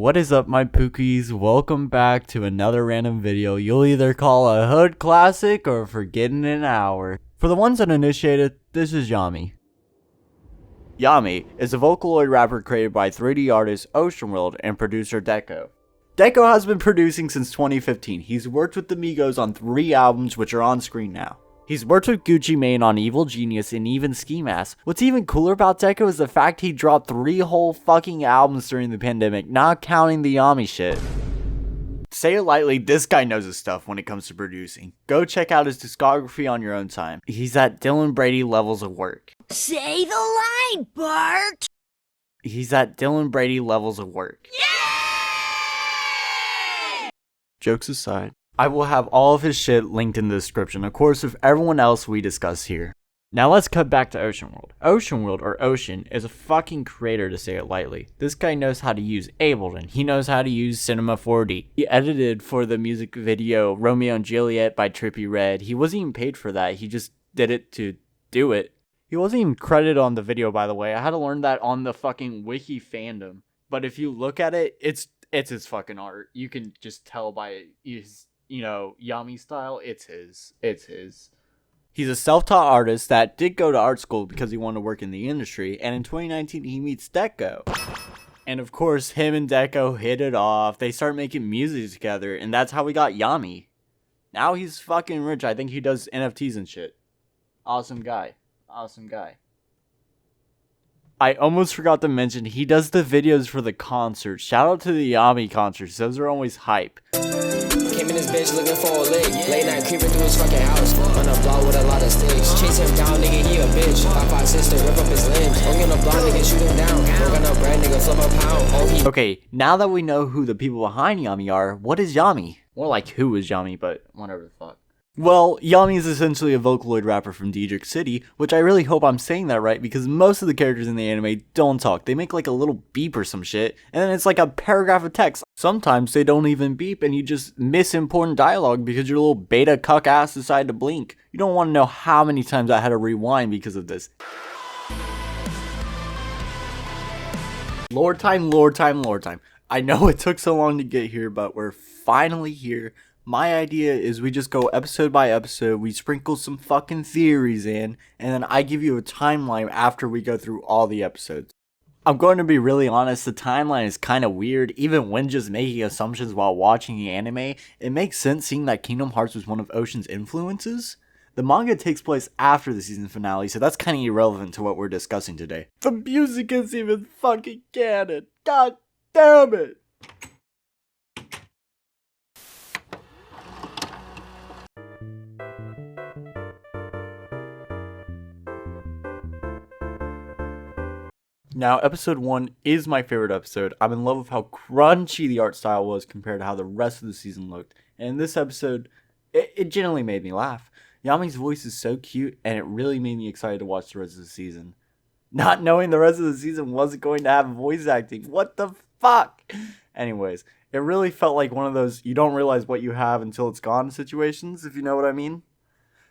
What is up, my pookies? Welcome back to another random video you'll either call a hood classic or forget in an hour. For the ones uninitiated, this is Yameii. Yameii is a Vocaloid rapper created by 3D artist Ocean World and producer Deco. Deco has been producing since 2015. He's worked with the Migos on 3 albums which are on screen now. He's worked with Gucci Mane on Evil Genius and even Ski Mask. What's even cooler about Deco is the fact he dropped 3 whole fucking albums during the pandemic, not counting the Yameii shit. To say it lightly, this guy knows his stuff when it comes to producing. Go check out his discography on your own time. He's at Dylan Brady levels of work. Say the line, Bart! He's at Dylan Brady levels of work. Yay! Jokes aside, I will have all of his shit linked in the description, of course, with everyone else we discuss here. Now let's cut back to Ocean World. Ocean World, or Ocean, is a fucking creator, to say it lightly. This guy knows how to use Ableton. He knows how to use Cinema 4D. He edited for the music video Romeo and Juliet by Trippie Redd. He wasn't even paid for that. He just did it to do it. He wasn't even credited on the video, by the way. I had to learn that on the fucking wiki fandom. But if you look at it, it's his fucking art. You can just tell by his, Yameii style. It's his. He's a self-taught artist that did go to art school because he wanted to work in the industry, and in 2019 he meets Deco. And of course, him and Deco hit it off. They start making music together, and that's how we got Yameii. Now he's fucking rich. I think he does NFTs and shit. Awesome guy. Awesome guy. I almost forgot to mention, he does the videos for the concerts. Shout out to the Yameii concerts. Those are always hype. Came in this bitch looking for a lick. Late night creeping through his fucking house. On a block with a lot of sticks. Chase him down, nigga, he a bitch. 5'5" sister, rip up his limbs. Don't get a block, nigga, shoot him down. Don't got no bread, nigga, flip a pound. Oh, Okay, now that we know who the people behind Yameii are, what is Yameii? More like who is Yameii, but whatever the fuck. Well, Yameii is essentially a Vocaloid rapper from Diedrich City, which I really hope I'm saying that right because most of the characters in the anime don't talk. They make like a little beep or some shit, and then it's like a paragraph of text. Sometimes they don't even beep and you just miss important dialogue because your little beta cuck ass decided to blink. You don't want to know how many times I had to rewind because of this. Lord time. I know it took so long to get here, but we're finally here. My idea is we just go episode by episode, we sprinkle some fucking theories in, and then I give you a timeline after we go through all the episodes. I'm going to be really honest, the timeline is kind of weird. Even when just making assumptions while watching the anime, it makes sense seeing that Kingdom Hearts was one of Ocean's influences. The manga takes place after the season finale, so that's kind of irrelevant to what we're discussing today. The music isn't even fucking canon. God damn it! Now, episode 1 is my favorite episode. I'm in love with how crunchy the art style was compared to how the rest of the season looked. And in this episode, it genuinely made me laugh. Yamei's voice is so cute, and it really made me excited to watch the rest of the season. Not knowing the rest of the season wasn't going to have voice acting. What the fuck? Anyways, it really felt like one of those you don't realize what you have until it's gone situations, if you know what I mean.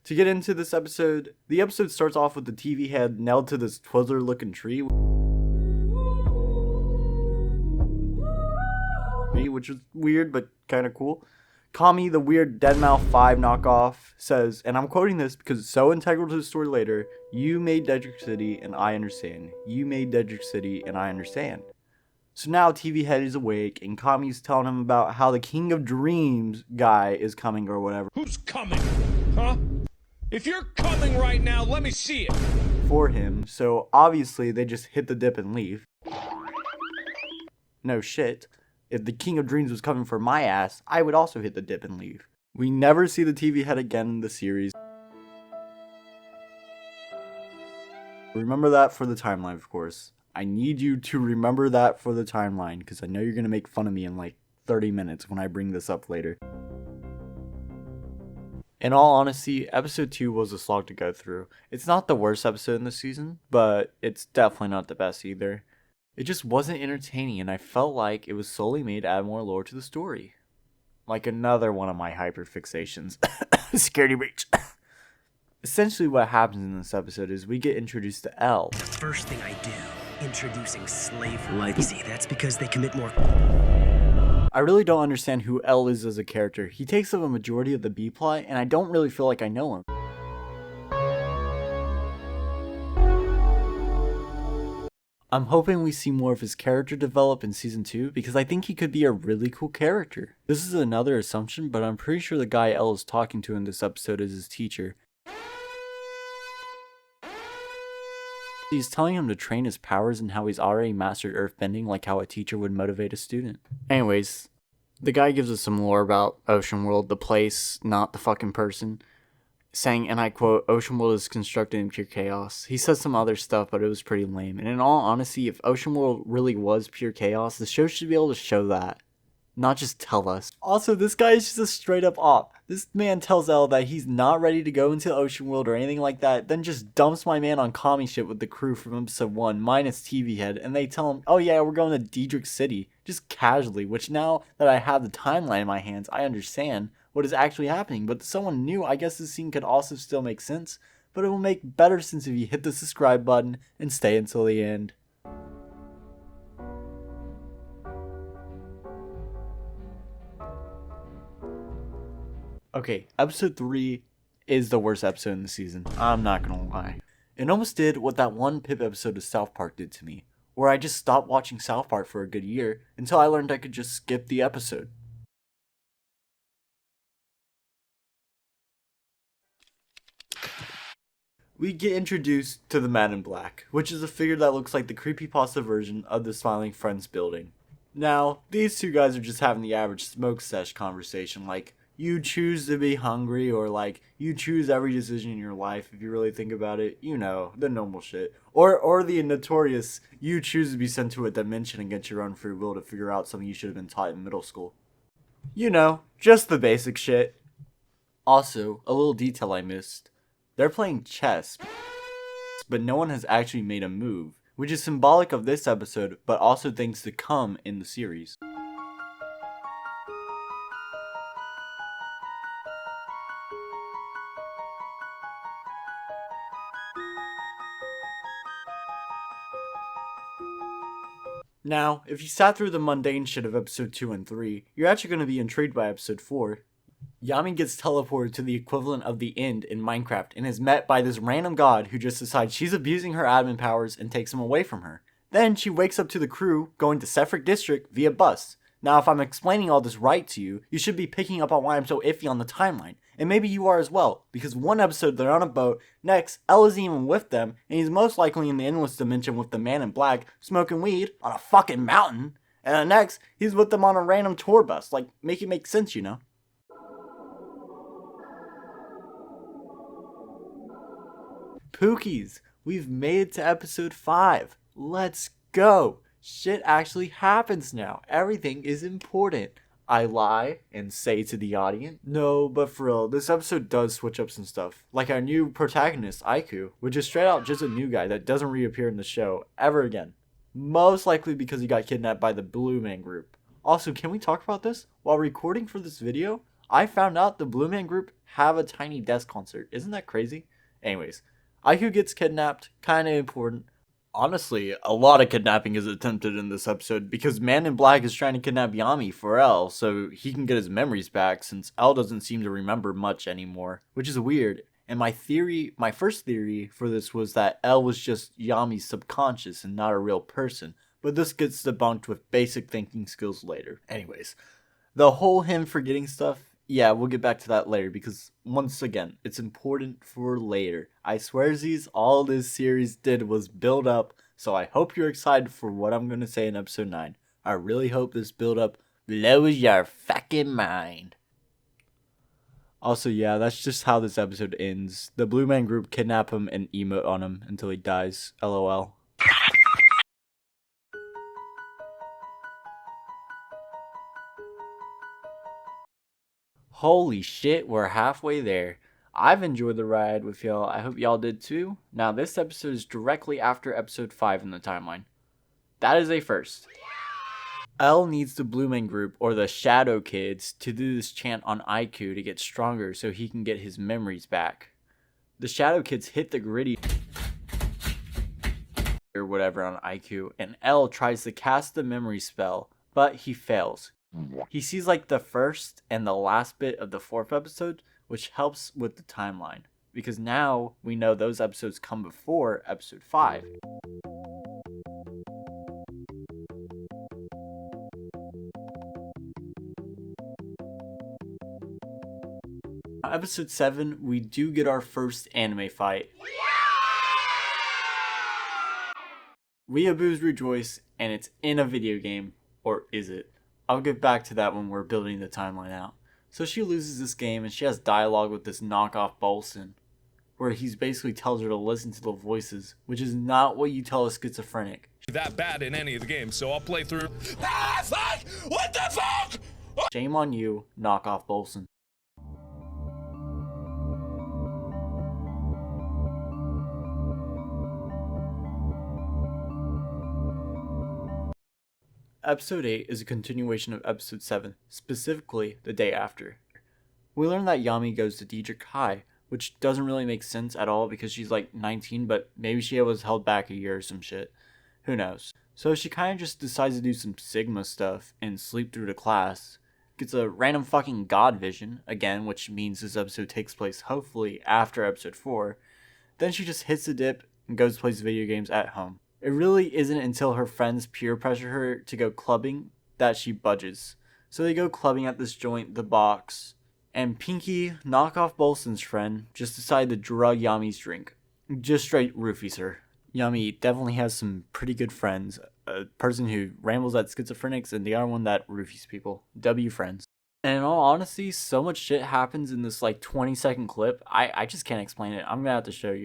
To get into this episode, the episode starts off with the TV head nailed to this Twizzler-looking tree, which was weird but kind of cool. Kami, the weird Deadmau 5 knockoff, says, and I'm quoting this because it's so integral to the story later, "You made Diedrich City and I understand. You made Diedrich City and I understand." So now TV Head is awake and Kami's telling him about how the King of Dreams guy is coming or whatever. Who's coming? Huh? If you're coming right now, let me see it. For him, so obviously they just hit the dip and leave. No shit. If the King of Dreams was coming for my ass, I would also hit the dip and leave. We never see the TV head again in the series. Remember that for the timeline, of course. I need you to remember that for the timeline, because I know you're going to make fun of me in like 30 minutes when I bring this up later. In all honesty, episode 2 was a slog to go through. It's not the worst episode in the season, but it's definitely not the best either. It just wasn't entertaining, and I felt like it was solely made to add more lore to the story. Like another one of my hyperfixations. Security breach. Essentially what happens in this episode is we get introduced to L. The first thing I do, introducing slavery. You see, that's because they commit more I really don't understand who L is as a character. He takes up a majority of the B-plot, and I don't really feel like I know him. I'm hoping we see more of his character develop in season 2 because I think he could be a really cool character. This is another assumption, but I'm pretty sure the guy L is talking to in this episode is his teacher. He's telling him to train his powers and how he's already mastered earthbending, like how a teacher would motivate a student. Anyways, the guy gives us some lore about Ocean World, the place, not the fucking person. Saying, and I quote, Ocean World is constructed in pure chaos. He says some other stuff, but it was pretty lame. And in all honesty, if Ocean World really was pure chaos, the show should be able to show that. Not just tell us. Also, this guy is just a straight up op. This man tells Elle that he's not ready to go into Ocean World or anything like that, then just dumps my man on commie shit with the crew from episode 1, minus TV Head, and they tell him, oh yeah, we're going to Diedrich City, just casually, which now that I have the timeline in my hands, I understand what is actually happening, but to someone new, I guess this scene could also still make sense, but it will make better sense if you hit the subscribe button and stay until the end. Okay, episode 3 is the worst episode in the season. I'm not gonna lie. It almost did what that one Pip episode of South Park did to me, where I just stopped watching South Park for a good year until I learned I could just skip the episode. We get introduced to the Man in Black, which is a figure that looks like the creepypasta version of the Smiling Friends building. Now, these two guys are just having the average smoke sesh conversation, like, you choose to be hungry, or like, you choose every decision in your life if you really think about it, you know, the normal shit. Or the notorious, you choose to be sent to a dimension against your own free will to figure out something you should have been taught in middle school. You know, just the basic shit. Also, a little detail I missed. They're playing chess, but no one has actually made a move, which is symbolic of this episode, but also things to come in the series. Now, if you sat through the mundane shit of episode 2 and 3, you're actually going to be intrigued by episode 4. Yameii gets teleported to the equivalent of the End in Minecraft and is met by this random god who just decides she's abusing her admin powers and takes him away from her. Then she wakes up to the crew going to Sefric District via bus. Now if I'm explaining all this right to you, you should be picking up on why I'm so iffy on the timeline. And maybe you are as well, because one episode they're on a boat, next Elle isn't even with them, and he's most likely in the Endless Dimension with the Man in Black smoking weed on a fucking mountain. And then next, he's with them on a random tour bus. Like, make it make sense, you know? Pookies, we've made it to episode 5. Let's go. Shit actually happens now. Everything is important. I lie and say to the audience. No, but for real, this episode does switch up some stuff. Like our new protagonist, Aiku, which is straight out just a new guy that doesn't reappear in the show ever again. Most likely because he got kidnapped by the Blue Man Group. Also, can we talk about this? While recording for this video, I found out the Blue Man Group have a Tiny Desk concert. Isn't that crazy? Anyways, Aiku gets kidnapped, kinda important. Honestly, a lot of kidnapping is attempted in this episode because Man in Black is trying to kidnap Yameii for Elle so he can get his memories back since Elle doesn't seem to remember much anymore, which is weird. And my first theory for this was that Elle was just Yamei's subconscious and not a real person, but this gets debunked with basic thinking skills later. Anyways, the whole him forgetting stuff, yeah, we'll get back to that later because, once again, it's important for later. I swearsies, all this series did was build up, so I hope you're excited for what I'm going to say in episode 9. I really hope this build up blows your fucking mind. Also, yeah, that's just how this episode ends. The Blue Man Group kidnap him and emote on him until he dies. LOL. Holy shit, we're halfway there. I've enjoyed the ride with y'all. I hope y'all did too. Now, this episode is directly after episode 5 in the timeline. That is a first. Elle needs the Blue Man Group, or the Shadow Kids, to do this chant on Aiku to get stronger so he can get his memories back. The Shadow Kids hit the gritty or whatever on Aiku, and Elle tries to cast the memory spell, but he fails. He sees like the first and the last bit of the 4th episode, which helps with the timeline, because now we know those episodes come before episode 5. Episode 7, we do get our first anime fight. Weeaboos rejoice, and it's in a video game, or is it? I'll get back to that when we're building the timeline out. So she loses this game, and she has dialogue with this knockoff Bolson, where he's basically tells her to listen to the voices, which is not what you tell a schizophrenic. That bad in any of the games, so I'll play through. Ah, fuck! What the fuck? Shame on you, knockoff Bolson. Episode 8 is a continuation of Episode 7, specifically the day after. We learn that Yameii goes to Diedrich High, which doesn't really make sense at all because she's like 19, but maybe she was held back a year or some shit. Who knows? So she kind of just decides to do some Sigma stuff and sleep through the class. Gets a random fucking god vision, again, which means this episode takes place hopefully after Episode 4. Then she just hits the dip and goes to play video games at home. It really isn't until her friends peer pressure her to go clubbing that she budges. So they go clubbing at this joint, The Box, and Pinky, knockoff Bolson's friend, just decide to drug Yamei's drink. Just straight roofies her. Yameii definitely has some pretty good friends. A person who rambles at schizophrenics and the other one that roofies people. W friends. And in all honesty, so much shit happens in this like 20-second clip, I just can't explain it. I'm gonna have to show you.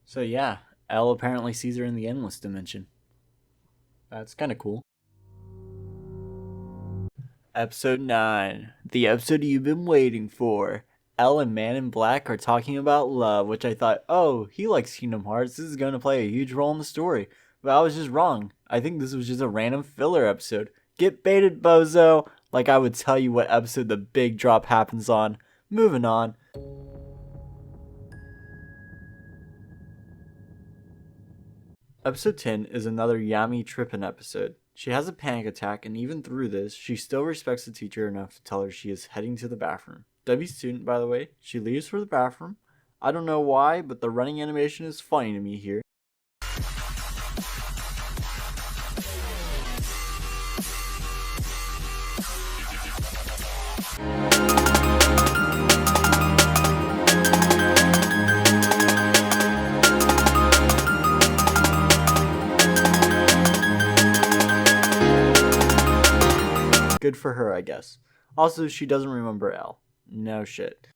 So yeah, Elle apparently sees her in the endless dimension. That's kind of cool. Episode 9. The episode you've been waiting for. Elle and Man in Black are talking about love, which I thought, oh, he likes Kingdom Hearts. This is going to play a huge role in the story. But I was just wrong. I think this was just a random filler episode. Get baited, bozo! Like I would tell you what episode the big drop happens on. Moving on. Episode 10 is another Yameii trippin' episode. She has a panic attack, and even through this, she still respects the teacher enough to tell her she is heading to the bathroom. W student, by the way, she leaves for the bathroom. I don't know why, but the running animation is funny to me here. Good for her, I guess. Also, she doesn't remember Elle. No shit.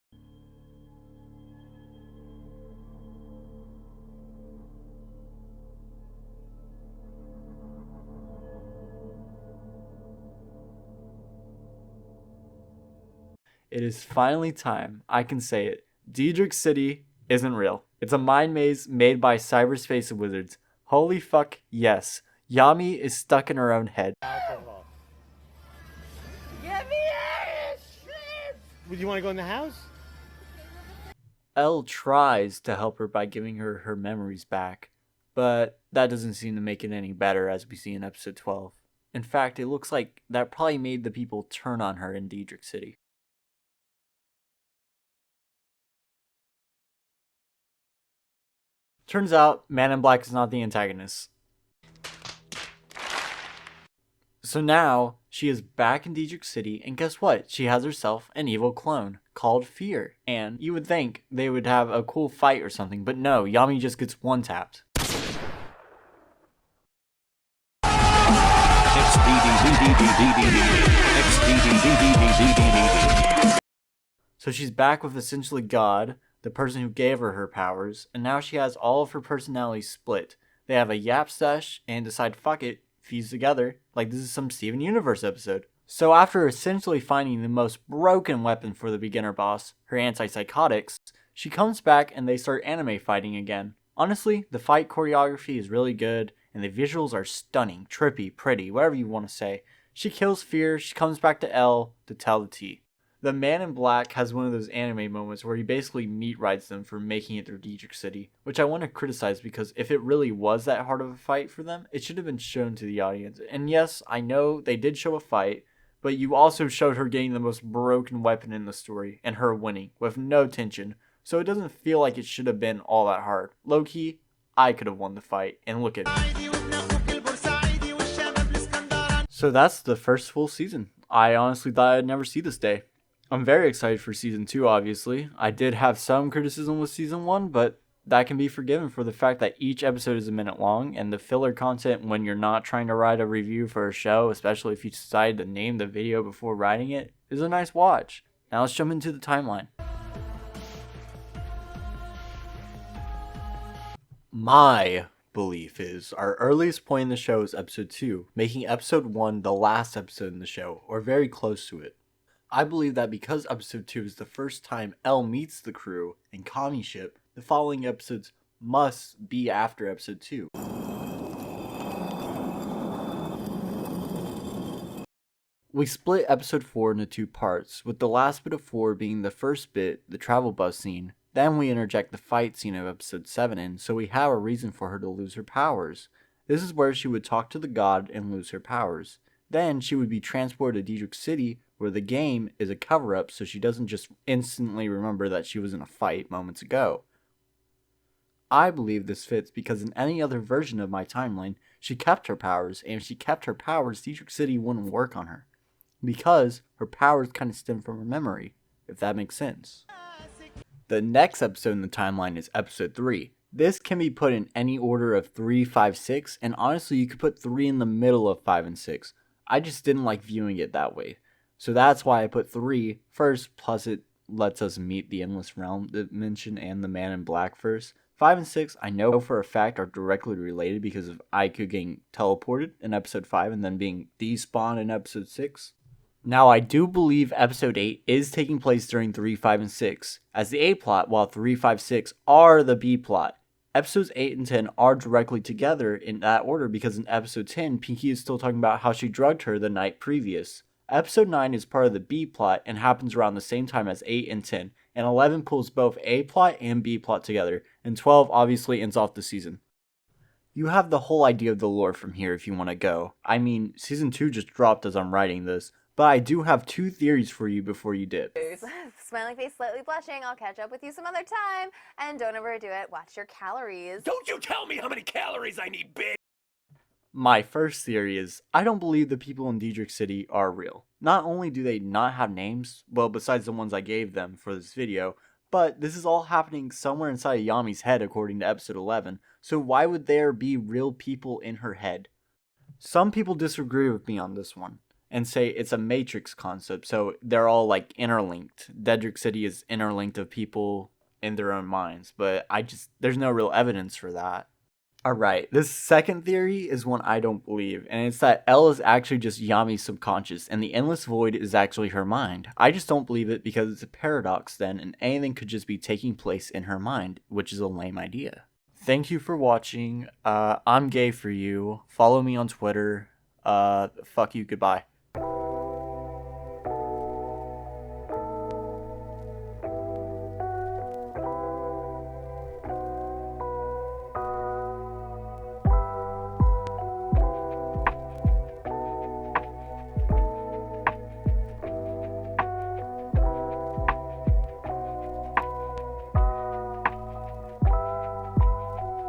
It is finally time. I can say it. Diedrich City isn't real. It's a mind maze made by cyberspace wizards. Holy fuck, yes. Yameii is stuck in her own head. Get me out of this shit! Would you want to go in the house? Elle tries to help her by giving her her memories back, but that doesn't seem to make it any better as we see in episode 12. In fact, it looks like that probably made the people turn on her in Diedrich City. Turns out, Man in Black is not the antagonist. So now, she is back in Diedrich City, and guess what? She has herself an evil clone called Fear. And you would think they would have a cool fight or something, but no, Yameii just gets one-tapped. So she's back with essentially God, the person who gave her her powers, and now she has all of her personalities split. They have a yap sesh and decide, fuck it, fuse together, like this is some Steven Universe episode. So after essentially finding the most broken weapon for the beginner boss, her antipsychotics, she comes back and they start anime fighting again. Honestly, the fight choreography is really good, and the visuals are stunning, trippy, pretty, whatever you want to say. She kills Fear, she comes back to Elle to tell the tea. The Man in Black has one of those anime moments where he basically meat rides them for making it through Diedrich City, which I want to criticize because if it really was that hard of a fight for them, it should have been shown to the audience. And yes, I know they did show a fight, but you also showed her getting the most broken weapon in the story and her winning with no tension, so it doesn't feel like it should have been all that hard. Low-key, I could have won the fight, and look at me. So that's the first full season. I honestly thought I'd never see this day. I'm very excited for season 2, obviously. I did have some criticism with season 1, but that can be forgiven for the fact that each episode is a minute long, and the filler content when you're not trying to write a review for a show, especially if you decide to name the video before writing it, is a nice watch. Now let's jump into the timeline. My belief is our earliest point in the show is episode 2, making episode 1 the last episode in the show, or very close to it. I believe that because episode 2 is the first time Elle meets the crew and Kami ship, the following episodes must be after episode 2. We split episode 4 into 2 parts, with the last bit of 4 being the first bit, the travel bus scene. Then we interject the fight scene of episode 7 in, so we have a reason for her to lose her powers. This is where she would talk to the god and lose her powers. Then she would be transported to Diedrich City, where the game is a cover-up so she doesn't just instantly remember that she was in a fight moments ago. I believe this fits because in any other version of my timeline, she kept her powers, and if she kept her powers, Diedrich City wouldn't work on her. Because her powers kind of stem from her memory, if that makes sense. The next episode in the timeline is episode 3. This can be put in any order of 3, 5, 6, and honestly you could put 3 in the middle of 5 and 6. I just didn't like viewing it that way. So that's why I put 3 first, plus it lets us meet the Endless Realm dimension and the Man in Black first. 5 and 6, I know for a fact, are directly related because of Aiku getting teleported in episode 5 and then being despawned in episode 6. Now, I do believe episode 8 is taking place during 3, 5, and 6 as the A plot, while 3, 5, 6 are the B plot. Episodes 8 and 10 are directly together in that order because in episode 10, Pinky is still talking about how she drugged her the night previous. Episode 9 is part of the B plot and happens around the same time as 8 and 10, and 11 pulls both A plot and B plot together, and 12 obviously ends off the season. You have the whole idea of the lore from here if you want to go. I mean, season 2 just dropped as I'm writing this, but I do have 2 theories for you before you dip. Smiling face, slightly blushing. I'll catch up with you some other time. And don't overdo it. Watch your calories. Don't you tell me how many calories I need, bitch! My first theory is, I don't believe the people in Diedrich City are real. Not only do they not have names, well besides the ones I gave them for this video, but this is all happening somewhere inside of Yamei's head according to episode 11, so why would there be real people in her head? Some people disagree with me on this one, and say it's a Matrix concept, so they're all like interlinked. Diedrich City is interlinked of people in their own minds, but there's no real evidence for that. Alright, this second theory is one I don't believe, and it's that Elle is actually just Yamei's subconscious, and the endless void is actually her mind. I just don't believe it because it's a paradox then, and anything could just be taking place in her mind, which is a lame idea. Thank you for watching. I'm gay for you. Follow me on Twitter. Fuck you, goodbye.